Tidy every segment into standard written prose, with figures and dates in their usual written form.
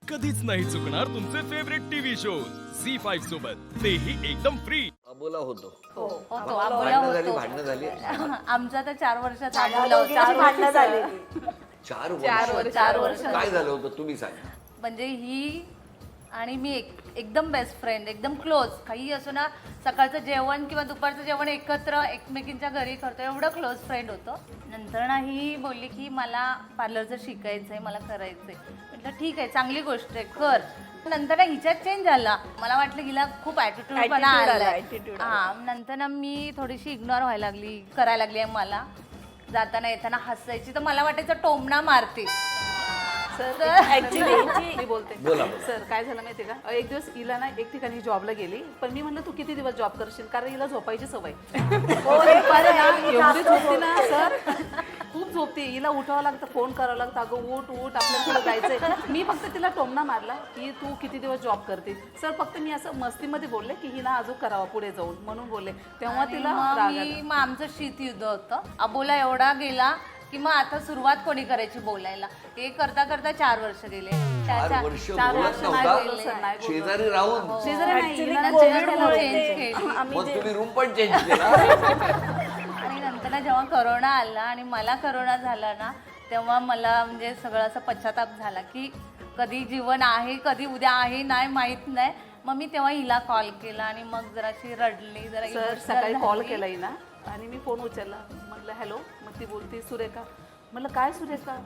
कधीच नाही चुकणार तुमचे फेवरेट टीव्ही शोज झी5 सोबत, तेही एकदम फ्री. अबोला होतो. होतो भांडणं झाली. आमचा तर 4 वर्षाचा भांडणं झालेली. 4 वर्ष काय झालं होतं तुम्ही सांगा. म्हणजे ही आणि मी एकदम बेस्ट फ्रेंड, एकदम क्लोज. काही असो ना, सकाळचं जेवण किंवा दुपारचं जेवण एकत्र एकमेकींच्या घरी करतो, एवढं क्लोज फ्रेंड होतो. नंतर ना ही बोलली की मला पार्लरचं शिकायचं आहे, मला करायचं आहे. म्हटलं ठीक आहे, चांगली गोष्ट आहे, कर. नंतर ना हिच्यात चेंज झाला. मला वाटलं हिला खूप ॲटिट्यूड पण आला. हां, नंतर ना मी थोडीशी इग्नोर व्हायला लागली, करायला लागली आहे. मला जाताना येताना हसायची, तर मला वाटायचं टोमणा मारते. सर ऍक्च्युली मी बोलते. सर काय झालं माहितीये का, एक दिवस हिला ना एक ठिकाणी जॉबला गेली, पण मी म्हणलं तू किती दिवस जॉब करशील, कारण हिला झोपायची सवय. एवढी झोपते ना सर, खूप झोपते. हिला उठावं लागतं, फोन करावं लागतं, अगं उठ उठ आपल्याला थोडं जायचंय. मी फक्त तिला टोमणा मारला की तू किती दिवस जॉब करते. सर फक्त मी असं मस्तीमध्ये बोलले की हिला अजून करावं पुढे जाऊन, म्हणून बोलले. तेव्हा तिला राग आला. मग आमचं शीतयुद्ध होतं. अबोला एवढा गेला की मग आता सुरुवात कोणी करायची बोलायला. हे करता करता 4 वर्ष गेले. 4 वर्ष चार बोलत वर्ष नव्हता? नाही बोलले. नाही बोललो. शेजारी राहून शेजारी नाही, Actually हिला ना COVID चेंज मुळे केली. मग तुम्ही रूम पण चेंज केला. आणि नंतर ना जेव्हा करोना आला आणि मला करोना झाला ना, तेव्हा मला म्हणजे सगळं असं पश्चाताप झाला की कधी जीवन आहे, कधी उद्या आहे, नाही माहीत नाही. मग मी तेव्हा हिला कॉल केला आणि मग जराशी रडली, जरा सर emotional सकाळी कॉल झाली. केला ना, आणि मी फोन उचलला. म्हटलं हॅलो. मग ती बोलती सुरेखा. म्हटलं काय सुरेखा.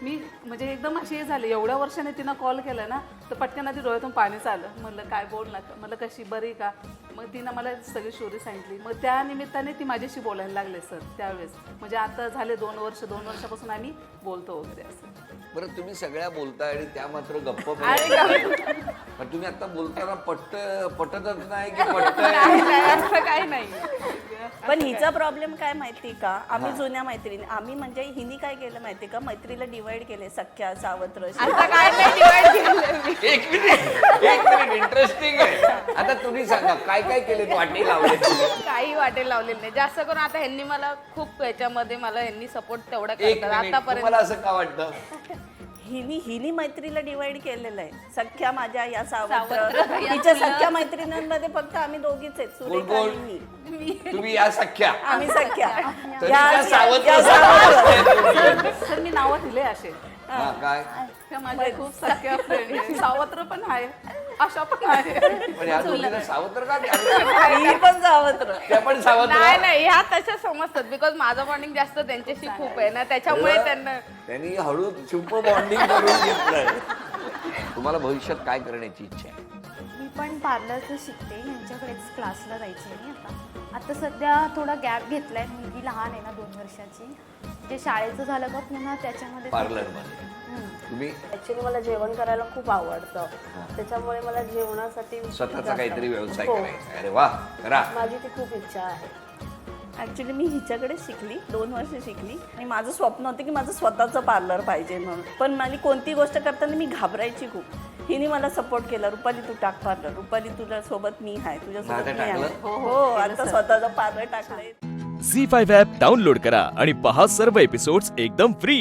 मी म्हणजे एकदम अशी हे झाले, एवढ्या वर्षाने तिनं कॉल केला ना, तर पटकन आधी डोळ्यातून पाणीच आलं. म्हटलं काय बोल ना. म्हटलं कशी, बरी का. मग तिनं मला सगळी स्टोरी सांगितली. मग त्या निमित्ताने ती माझ्याशी बोलायला लागले सर त्यावेळेस. म्हणजे आता झाले 2 वर्षापासून आम्ही बोलतो वगैरे असं. बरं तुम्ही सगळ्या बोलताय आणि त्या मात्र गप्प पण तुम्ही आता बोलताना पटतच नाही की पटतंय. असं काही नाही. पण हिचा प्रॉब्लेम काय माहिती का, आम्ही जुन्या मैत्रिणी, आम्ही म्हणजे हिने काय केलं माहिती का, मैत्रीला डिवाइड केले, सख्या सावत्र. एक मिनिट इंटरेस्टिंग आहे. आता तुम्ही सांगा काय काय केले, वाटे लावले तुम्ही? काही वाटेल लावलेलं नाही. जास्त करून आता ह्यांनी मला खूप याच्यामध्ये मला ह्यांनी सपोर्ट तेवढा एक करतात मिनिट, आतापर्यंत. तुम्हाला असं का वाटतं? हिनी मैत्रीला डिवाइड केलेलं आहे. सख्या माझ्या या सावत्र, सावत्र, या तिच्या तुला. सख्या मैत्रिणींमध्ये फक्त आम्ही दोघीच आहेत, सुरेखा कोण? आणि मी. तुम्ही या सख्या आम्ही सख्या. तरी या- त्या सावत्र या सावत्र. सर मी नावं दिले असे. हा, काय त्या माझ्या खूप सख्या फ्रेंड आहे. सावत्र पण आहे, अशा पण आहे. पण या दोघीला सावत्र का द्या? ही पण सावत्र. त्या पण सावत्र. नाही नाही, ह्या तशा समजतात, बिकॉज माझं बॉन्डिंग जास्त त्यांच्याशी खूप आहे ना, त्याच्यामुळे त्यांना. त्यांनी हळू चुप बॉन्डिंग करून घेतलंय. तुम्हाला भविष्यात काय करण्याची इच्छा आहे? मी पण पार्लरचं शिकते, यांच्याकडेच क्लासला जायचे मी आता सध्या थोडा गॅप घेतलाय. मुलगी लहान आहे ना, 2 वर्षाची. जे शाळेचं झालं का पुन्हा त्याच्यामध्ये पार्लरमध्ये तुम्ही ऍक्च्युली मला जेवण करायला खूप आवडतं, त्याच्यामुळे मला जेवणासाठी स्वतःचा काहीतरी व्यवसाय हो. करायचा. अरे वा, करा. माझी ती खूप इच्छा आहे. ॲक्च्युली मी हिच्याकडे शिकली, 2 वर्ष शिकली, आणि माझं स्वप्न होतं की माझं स्वतःचं पार्लर पाहिजे म्हणून. पण माझी कोणती गोष्ट करताना मी घाबरायची खूप. हिने मला सपोर्ट केला, रुपाली तू टाक पार्लर, रुपाली तुझ्या सोबत मी आहे, तुझ्यासोबत आता मी आहे. टाकलं? हो, आता स्वतःचं पार्लर टाकलंय. झी5 ॲप डाउनलोड करा आणि पहा सर्व एपिसोड्स एकदम फ्री.